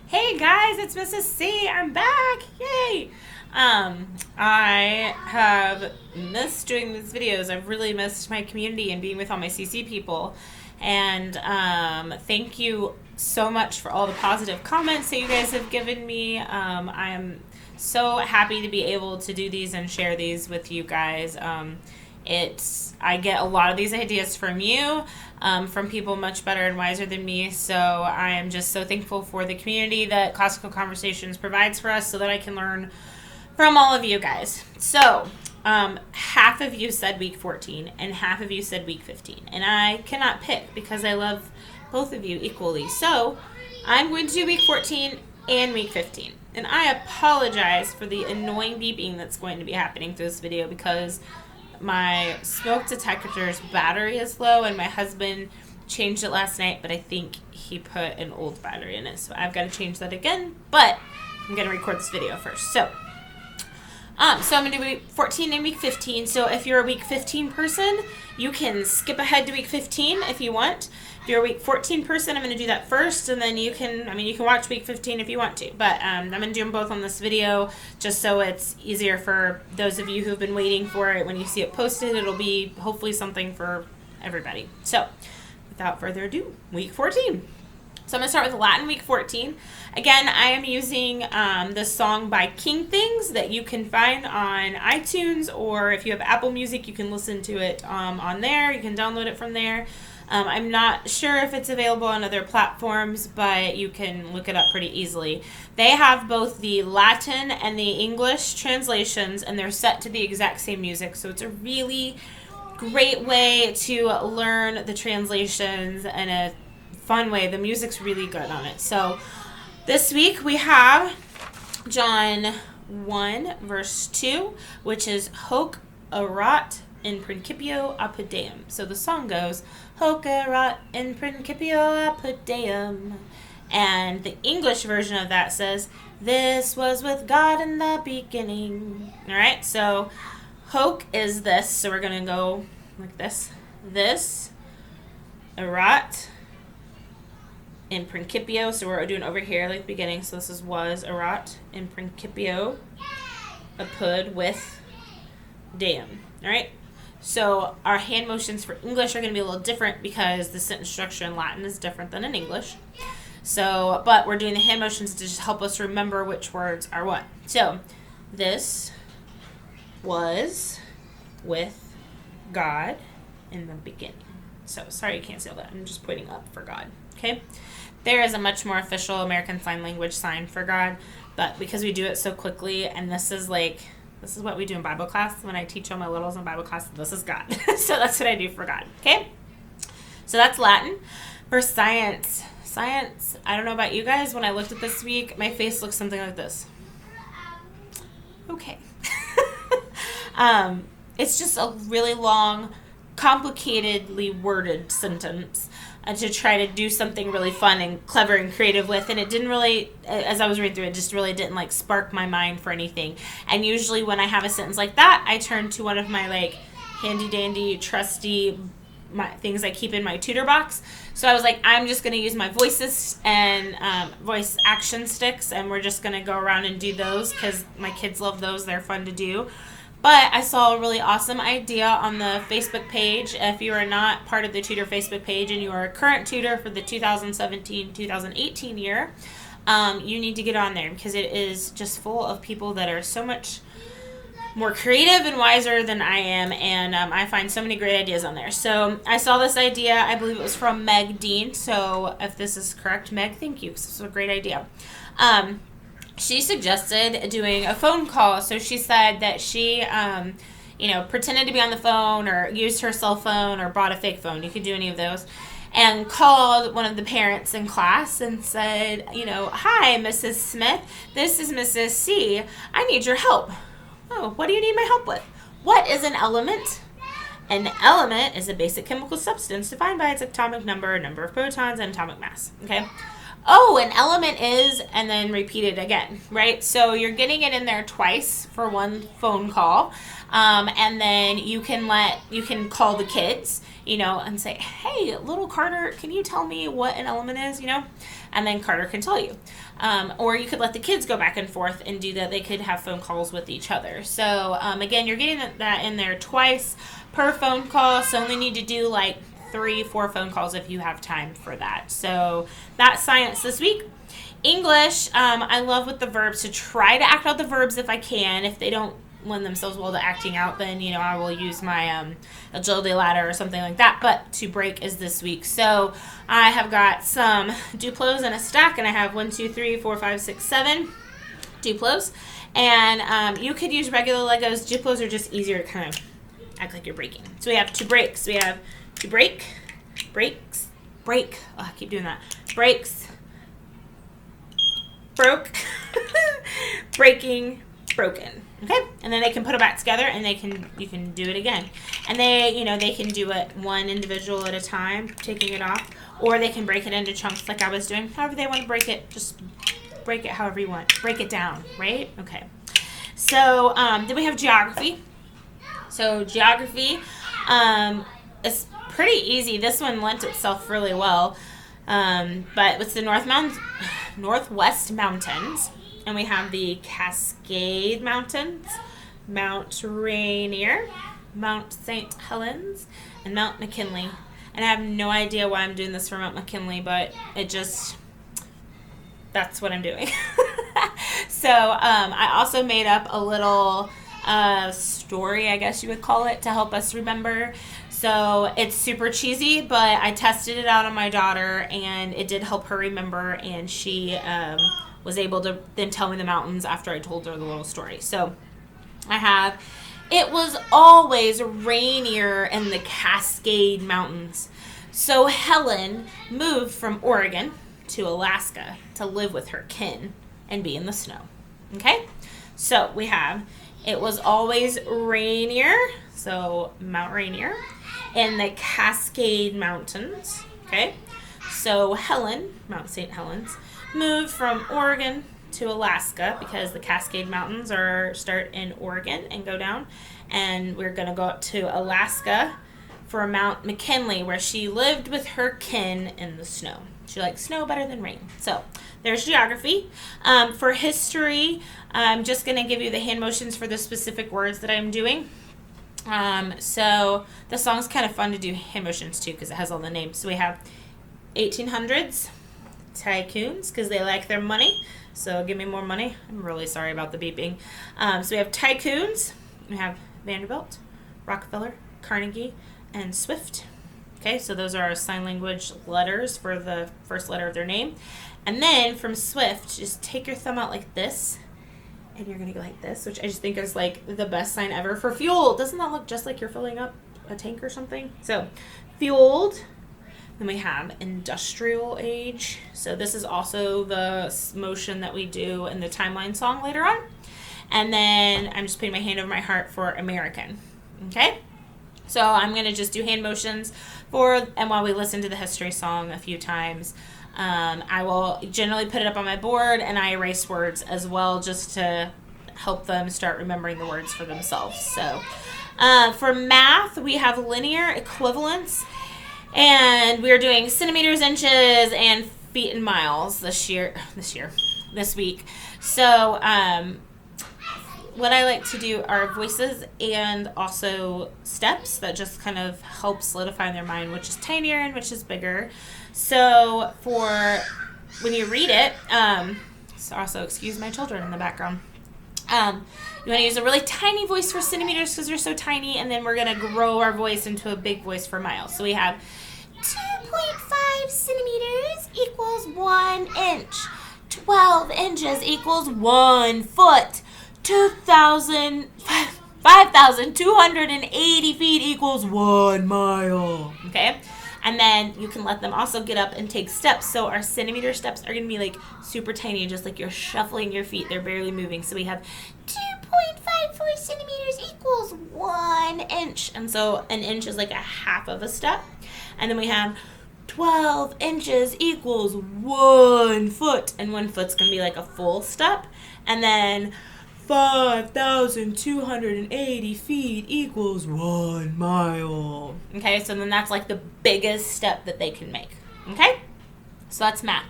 Hey guys, it's Mrs. C. I'm back. Yay! I have missed doing these videos. I've really missed my community and being with all my CC people. And thank you so much for all the positive comments that you guys have given me. I am so happy to be able to do these and share these with you guys. I get a lot of these ideas from you, from people much better and wiser than me. So I am just so thankful for the community that Classical Conversations provides for us so that I can learn from all of you guys. So half of you said week 14 and half of you said week 15. And I cannot pick because I love both of you equally. So I'm going to do week 14 and week 15. And I apologize for the annoying beeping that's going to be happening through this video because my smoke detector's battery is low and my husband changed it last night, but I think he put an old battery in it, so I've got to change that again, but I'm going to record this video first. So I'm going to do week 14 and week 15. So if you're a week 15 person, you can skip ahead to week 15 if you want. If you're a week 14 person, I'm going to do that first, and then you can watch week 15 if you want to. But I'm going to do them both on this video just so it's easier for those of you who've been waiting for it. When you see it posted, it'll be hopefully something for everybody. So without further ado, week 14. So I'm going to start with Latin week 14. Again, I am using this song by King Things that you can find on iTunes, or if you have Apple Music, you can listen to it on there. You can download it from there. I'm not sure if it's available on other platforms, but you can look it up pretty easily. They have both the Latin and the English translations, and they're set to the exact same music, so it's a really great way to learn the translations in a fun way. The music's really good on it. So this week we have John 1 verse 2, which is Hoc erat in principio apud Deum. So the song goes, Hoc erat in principio apud Deum. And the English version of that says, this was with God in the beginning. Alright, so Hoc is this, so we're going to go like this. This, erat, in principio, so we're doing over here like the beginning, so this is was erat in principio apud with Deum. Alright, so our hand motions for English are going to be a little different because the sentence structure in Latin is different than in English. So, but we're doing the hand motions to just help us remember which words are what. So this was with God in the beginning. So sorry you can't see all that. I'm just pointing up for God. Okay. There is a much more official American Sign Language sign for God, but because we do it so quickly, and this is what we do in Bible class when I teach all my littles in Bible class, this is God. So that's what I do for God. Okay? So that's Latin. For science, I don't know about you guys, when I looked at this week, my face looks something like this. Okay. It's just a really long, complicatedly worded sentence to try to do something really fun and clever and creative with, and it didn't really, as I was reading through it, just really didn't spark my mind for anything. And usually when I have a sentence like that, I turn to one of my handy dandy trusty things I keep in my tutor box. So I was like, I'm just going to use my voices and voice action sticks, and we're just going to go around and do those because my kids love those. They're fun to do. But I saw a really awesome idea on the Facebook page. If you are not part of the tutor Facebook page and you are a current tutor for the 2017-2018 year, you need to get on there because it is just full of people that are so much more creative and wiser than I am, and I find so many great ideas on there. So I saw this idea. I believe it was from Meg Dean. So if this is correct, Meg, thank you. This is a great idea. She suggested doing a phone call. So she said that she, pretended to be on the phone or used her cell phone or bought a fake phone. You could do any of those. And called one of the parents in class and said, hi, Mrs. Smith. This is Mrs. C. I need your help. Oh, what do you need my help with? What is an element? An element is a basic chemical substance defined by its atomic number of protons, and atomic mass. Okay? Oh, an element is, and then repeat it again, right? So you're getting it in there twice for one phone call, and then you can call the kids, and say, hey, little Carter, can you tell me what an element is, and then Carter can tell you. Or you could let the kids go back and forth and do that. They could have phone calls with each other. So again, you're getting that in there twice per phone call, so only need to do like 3-4 phone calls if you have time for that. So that's science this week. English, I love with the verbs to try to act out the verbs if I can. If they don't lend themselves well to acting out, then I will use my agility ladder or something like that. But to break is this week. So I have got some Duplos in a stack, and I have 1, 2, 3, 4, 5, 6, 7 Duplos. And you could use regular Legos. Duplos are just easier to kind of act like you're breaking. So we have two breaks. We have to break, breaks, break. Oh, I keep doing that. Breaks, broke, breaking, broken. Okay, and then they can put it back together, and you can do it again. And they can do it one individual at a time, taking it off, or they can break it into chunks like I was doing. However they want to break it, just break it however you want. Break it down, right? Okay. So then we have geography. So geography is pretty easy. This one lent itself really well. But it's the Northwest Mountains. And we have the Cascade Mountains, Mount Rainier, Mount St. Helens, and Mount McKinley. And I have no idea why I'm doing this for Mount McKinley, but that's what I'm doing. So I also made up a little story, I guess you would call it, to help us remember. So it's super cheesy, but I tested it out on my daughter, and it did help her remember, and she was able to then tell me the mountains after I told her the little story. So it was always rainier in the Cascade Mountains. So Helen moved from Oregon to Alaska to live with her kin and be in the snow. Okay? So we have, it was always rainier, so Mount Rainier, in the Cascade Mountains. Okay? So Helen, Mount St. Helens, moved from Oregon to Alaska because the Cascade Mountains start in Oregon and go down. And we're going to go up to Alaska for Mount McKinley, where she lived with her kin in the snow. She likes snow better than rain. So there's geography. For history, I'm just going to give you the hand motions for the specific words that I'm doing. So the song's kind of fun to do hand motions too because it has all the names. So we have 1800s, tycoons, because they like their money. So give me more money. I'm really sorry about the beeping. So we have tycoons. We have Vanderbilt, Rockefeller, Carnegie, and Swift. Okay, so those are our sign language letters for the first letter of their name. And then from Swift, just take your thumb out like this, and you're going to go like this, which I just think is like the best sign ever for fuel. Doesn't that look just like you're filling up a tank or something? So fueled. Then we have industrial age. So this is also the motion that we do in the timeline song later on. And then I'm just putting my hand over my heart for American. Okay? So I'm going to just do hand motions and while we listen to the history song a few times, I will generally put it up on my board, and I erase words as well just to help them start remembering the words for themselves. So for math, we have linear equivalence, and we're doing centimeters, inches, and feet and miles this week. So what I like to do are voices and also steps that just kind of help solidify in their mind, which is tinier and which is bigger. So for when you read it, so also excuse my children in the background. You want to use a really tiny voice for centimeters because they're so tiny, and then we're going to grow our voice into a big voice for miles. So we have 2.5 centimeters equals 1 inch. 12 inches equals 1 foot. 5,280 feet equals 1 mile. Okay? And then you can let them also get up and take steps. So our centimeter steps are going to be like super tiny, just like you're shuffling your feet. They're barely moving. So we have 2.54 centimeters equals 1 inch. And so an inch is like a half of a step. And then we have 12 inches equals 1 foot. And 1 foot's going to be like a full step. And then 5,280 feet equals 1 mile. Okay, so then that's like the biggest step that they can make. Okay? So that's math.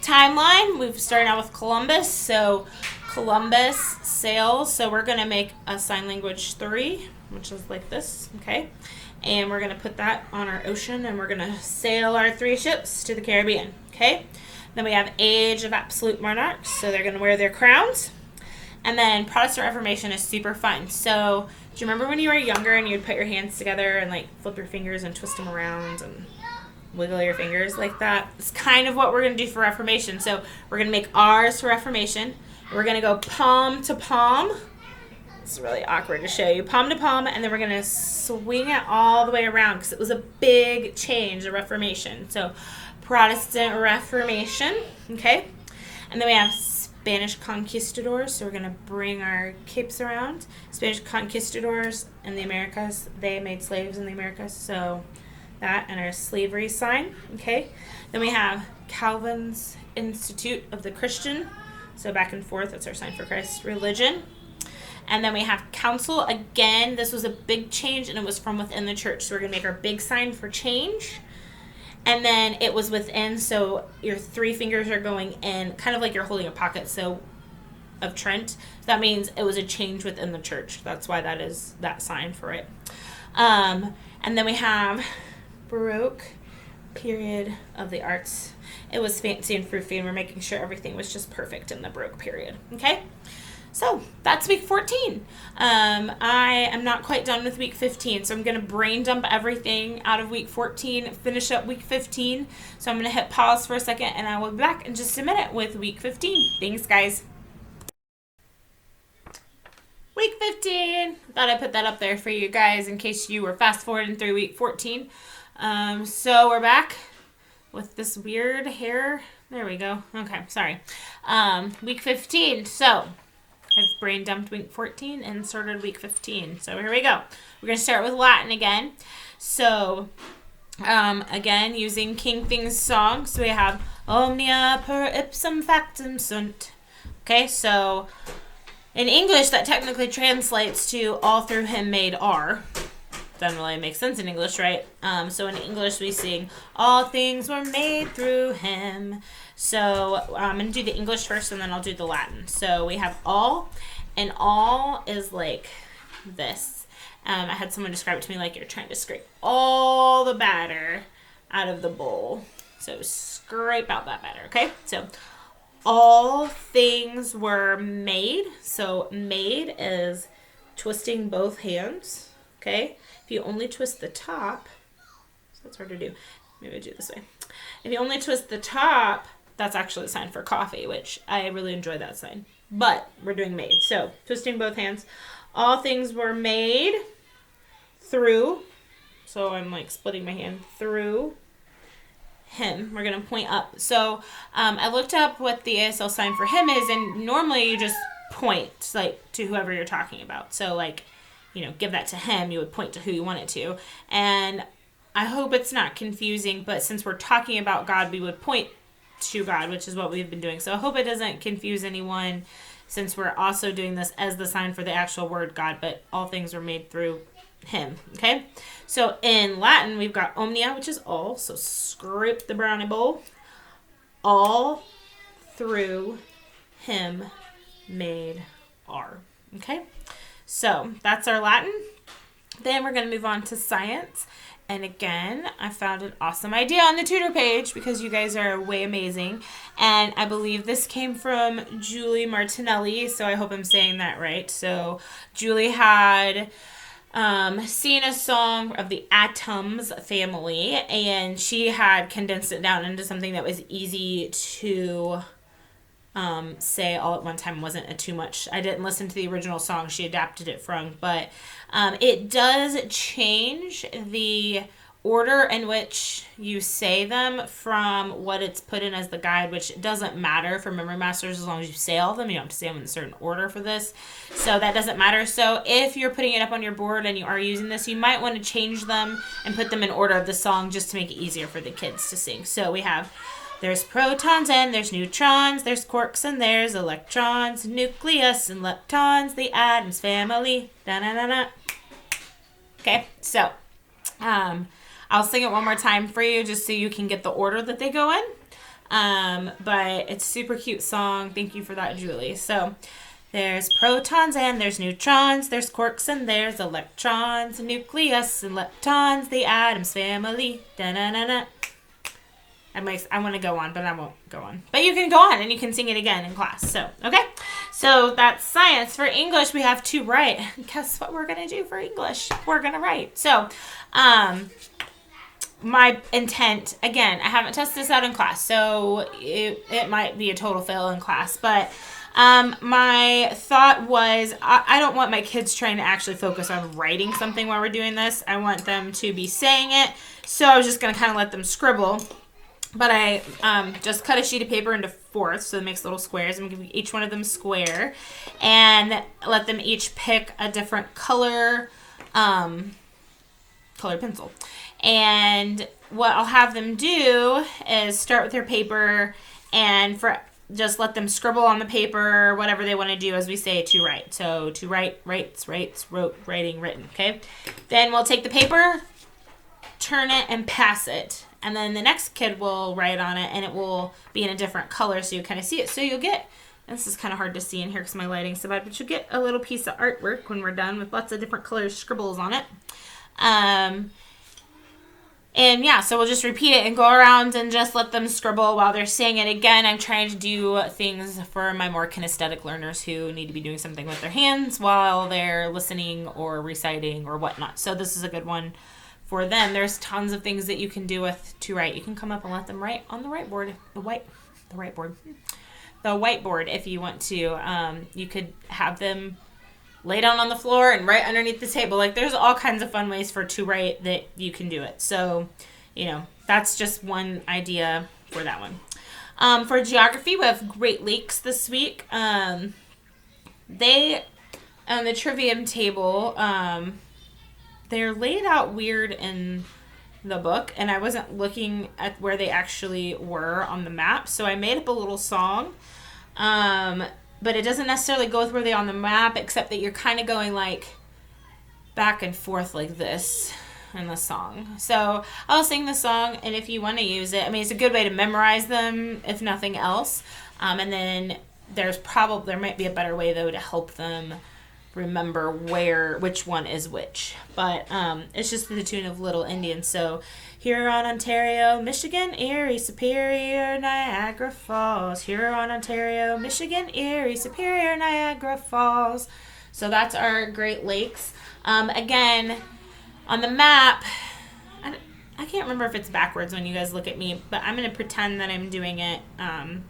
timeline, we've started out with Columbus. So Columbus sails. So we're going to make a sign language 3, which is like this, okay? And we're going to put that on our ocean, and we're going to sail our 3 ships to the Caribbean, okay? Then we have Age of Absolute Monarchs, so they're going to wear their crowns. And then Protestant Reformation is super fun. So do you remember when you were younger and you'd put your hands together and like flip your fingers and twist them around and wiggle your fingers like that? It's kind of what we're going to do for Reformation. So we're going to make ours for Reformation. We're going to go palm to palm. It's really awkward to show you. Palm to palm, and then we're going to swing it all the way around because it was a big change, the Reformation. So Protestant Reformation, okay? And then we have Spanish conquistadors, so we're going to bring our capes around. Spanish conquistadors in the Americas, they made slaves in the Americas, so that and our slavery sign, okay? Then we have Calvin's Institute of the Christian, so back and forth, that's our sign for Christ religion. And then we have council. Again, this was a big change, and it was from within the church, so we're going to make our big sign for change. And then it was within, so your 3 fingers are going in, kind of like you're holding a pocket, so of Trent. So that means it was a change within the church. That's why that is that sign for it. And then we have Baroque period of the arts. It was fancy and froofy, and we're making sure everything was just perfect in the Baroque period. Okay? So that's week 14. I am not quite done with week 15, so I'm going to brain dump everything out of week 14, finish up week 15. So I'm going to hit pause for a second, and I will be back in just a minute with week 15. Thanks, guys. Week 15. Thought I'd put that up there for you guys in case you were fast forwarding through week 14. So we're back with this weird hair. There we go. Okay, sorry. Week 15. So I've brain dumped week 14 and started week 15. So here we go. We're going to start with Latin again. So, again, using King Thing's song. So we have Omnia per ipsum factum sunt. Okay, so in English, that technically translates to all through him made are. Doesn't really make sense in English, right? So in English, we sing, all things were made through him. So I'm going to do the English first, and then I'll do the Latin. So we have all, and all is like this. I had someone describe it to me like you're trying to scrape all the batter out of the bowl. So scrape out that batter, okay? So all things were made. So made is twisting both hands, okay? If you only twist the top, so that's hard to do. Maybe I do it this way. If you only twist the top, that's actually a sign for coffee, which I really enjoy that sign. But we're doing made. So twisting both hands. All things were made through. So I'm like splitting my hand through him. We're going to point up. So I looked up what the ASL sign for him is, and normally you just point like to whoever you're talking about. So like, you know, give that to him, you would point to who you want it to. And I hope it's not confusing, but since we're talking about God, we would point to God, which is what we've been doing. So I hope it doesn't confuse anyone, since we're also doing this as the sign for the actual word God, but all things are made through him, okay? So in Latin, we've got omnia, which is all, so scrape the brownie bowl. All through him made are, okay? So that's our Latin. Then we're going to move on to science. And again, I found an awesome idea on the tutor page because you guys are way amazing. And I believe this came from Julie Martinelli, so I hope I'm saying that right. So Julie had seen a song of the atoms family, and she had condensed it down into something that was easy to say all at one time. Wasn't too much. I didn't listen to the original song she adapted it from, but it does change the order in which you say them from what it's put in as the guide, which doesn't matter for Memory Masters as long as you say all of them. You don't have to say them in a certain order for this, so that doesn't matter. So if you're putting it up on your board and you are using this, you might want to change them and put them in order of the song just to make it easier for the kids to sing. So we have, there's protons and there's neutrons, there's quarks and there's electrons, nucleus and leptons, the atoms family, da-na-na-na. Okay, so I'll sing it one more time for you just so you can get the order that they go in. But it's a super cute song. Thank you for that, Julie. So there's protons and there's neutrons, there's quarks and there's electrons, nucleus and leptons, the atom's family. Da-na-na-na. I want to go on, but I won't go on. But you can go on and you can sing it again in class. So, okay? So that's science. For English, we have to write. Guess what we're going to do for English? We're going to write. So, my intent, again, I haven't tested this out in class, so it might be a total fail in class, but my thought was I don't want my kids trying to actually focus on writing something while we're doing this. I want them to be saying it, so I was just going to kind of let them scribble. But I just cut a sheet of paper into fourths, so it makes little squares. I'm going to give each one of them square, and let them each pick a different color pencil. And what I'll have them do is start with their paper and just let them scribble on the paper whatever they want to do, as we say, to write. So to write, writes, wrote, writing, written. Okay. Then we'll take the paper, turn it, and pass it. And then the next kid will write on it, and it will be in a different color, so you kind of see it. So you'll get, and this is kind of hard to see in here because my lighting's so bad, but you'll get a little piece of artwork when we're done with lots of different color scribbles on it. And yeah, so we'll just repeat it and go around and just let them scribble while they're saying it. Again, I'm trying to do things for my more kinesthetic learners who need to be doing something with their hands while they're listening or reciting or whatnot. So this is a good one for them. There's tons of things that you can do to write. You can come up and let them write on the whiteboard, the whiteboard if you want to. You could have them lay down on the floor and write underneath the table. Like, there's all kinds of fun ways to write that you can do it. So, that's just one idea for that one. For geography, we have Great Lakes this week. They, on the trivium table, they're laid out weird in the book, and I wasn't looking at where they actually were on the map, so I made up a little song. But it doesn't necessarily go with where they are on the map, except that you're kind of going like back and forth like this in the song. So I'll sing the song, and if you want to use it, it's a good way to memorize them, if nothing else. And then there might be a better way though to help them remember which one is which. But it's just to the tune of Little Indian. So Huron, Ontario, Michigan, Erie, Superior, Niagara Falls. Huron, Ontario, Michigan, Erie, Superior, Niagara Falls. So that's our Great Lakes. Again, on the map, I can't remember if it's backwards when you guys look at me, but I'm going to pretend that I'm doing it. I'm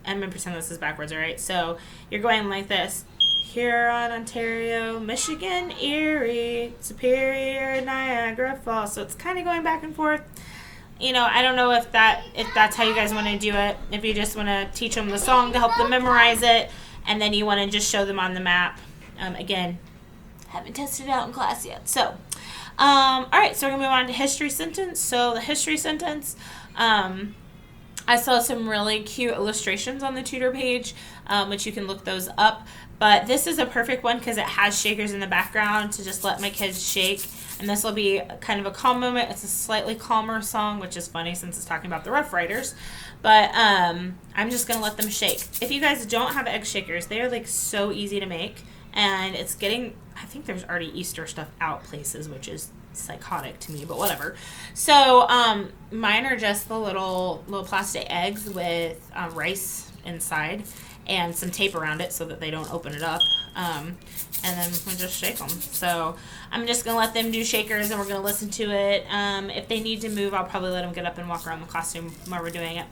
going to pretend this is backwards, all right? So you're going like this. Huron, Ontario, Michigan, Erie, Superior, Niagara Falls. So it's kind of going back and forth. I don't know if that's how you guys want to do it. If you just want to teach them the song to help them memorize it, and then you want to just show them on the map. Again, haven't tested it out in class yet. So, all right, so we're going to move on to history sentence. So the history sentence, I saw some really cute illustrations on the tutor page, which you can look those up. But this is a perfect one because it has shakers in the background to just let my kids shake. And this will be kind of a calm moment. It's a slightly calmer song, which is funny since it's talking about the Rough Riders. But I'm just going to let them shake. If you guys don't have egg shakers, they are like so easy to make. And it's I think there's already Easter stuff out places, which is psychotic to me, but whatever. So mine are just the little plastic eggs with rice inside and some tape around it so that they don't open it up. And then we just shake them. So I'm just going to let them do shakers, and we're going to listen to it. If they need to move, I'll probably let them get up and walk around the classroom while we're doing it.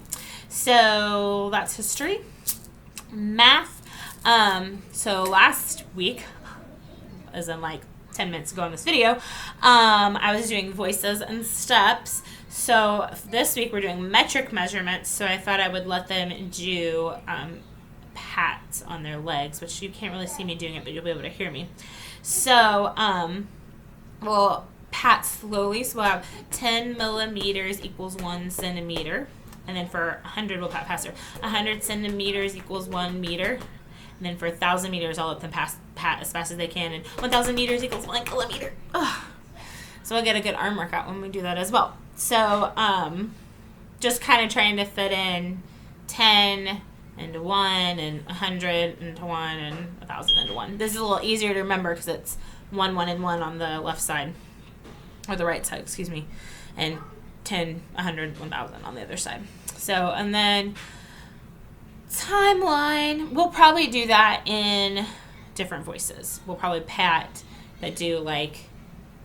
So that's history. Math. So last week, as in like 10 minutes ago in this video, I was doing voices and steps. So this week we're doing metric measurements. So I thought I would let them do pats on their legs, which you can't really see me doing it, but you'll be able to hear me. So we'll pat slowly. So we'll have 10 millimeters equals 1 centimeter. And then for 100, we'll pat faster. 100 centimeters equals 1 meter. And then for 1,000 meters, I'll let them pat as fast as they can. And 1,000 meters equals 1 kilometer. Ugh. So I'll get a good arm workout when we do that as well. So just kind of trying to fit in 10 into 1 and 100 into 1 and 1,000 into 1. This is a little easier to remember because it's 1, 1, and 1 on the left side, or the right side, excuse me, and 10, 100, 1,000 on the other side. So, and then timeline, we'll probably do that in different voices. We'll probably that do like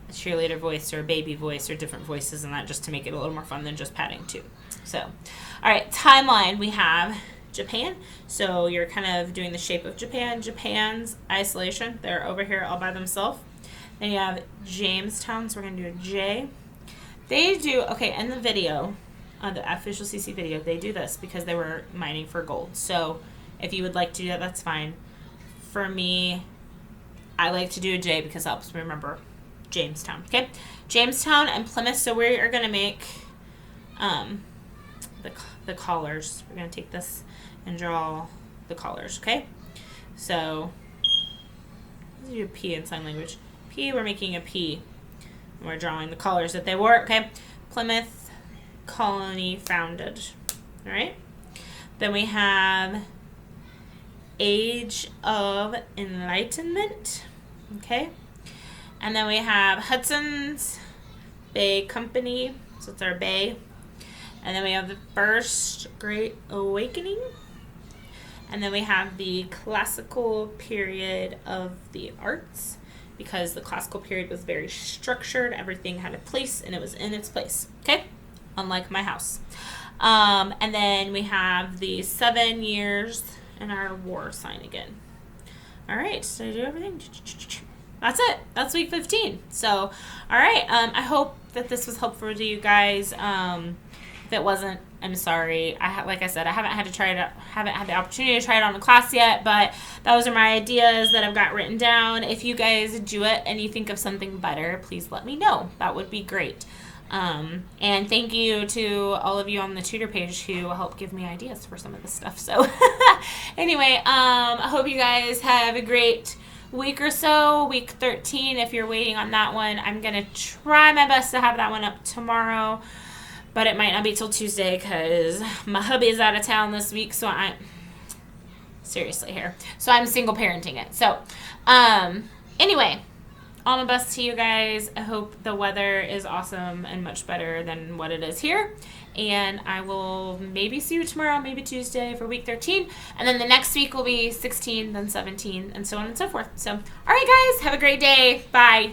a cheerleader voice or a baby voice or different voices and that, just to make it a little more fun than just patting too. So, all right, timeline, we have Japan. So you're kind of doing the shape of Japan. Japan's isolation. They're over here all by themselves. Then you have Jamestown. So we're going to do a J. They do, okay, in the video, on the official CC video, they do this because they were mining for gold. So if you would like to do that, that's fine. For me, I like to do a J because it helps me remember Jamestown. Okay, Jamestown and Plymouth. So we are going to make the collars. We're going to take this and draw the collars. Okay, so let's do a P in sign language. P, we're making a P. And we're drawing the collars that they wore. Okay, Plymouth colony founded. All right, then we have Age of Enlightenment. Okay, and then we have Hudson's Bay Company. So it's our bay. And then we have the First Great Awakening. And then we have the classical period of the arts, because the classical period was very structured. Everything had a place and it was in its place. Okay? Unlike my house. And then we have the 7 years and our war sign again. All right. So I do everything. That's it. That's week 15. So, all right. I hope that this was helpful to you guys. If it wasn't, I'm sorry. Like I said, I haven't had the opportunity to try it on in class yet, but those are my ideas that I've got written down. If you guys do it and you think of something better, please let me know. That would be great. And thank you to all of you on the tutor page who helped give me ideas for some of this stuff. So anyway, I hope you guys have a great week or so. Week 13, if you're waiting on that one, I'm going to try my best to have that one up tomorrow. But it might not be till Tuesday because my hubby is out of town this week. So I'm seriously here. So I'm single parenting it. So anyway, all my best to you guys. I hope the weather is awesome and much better than what it is here. And I will maybe see you tomorrow, maybe Tuesday for week 13. And then the next week will be 16, then 17, and so on and so forth. So, all right, guys, have a great day. Bye.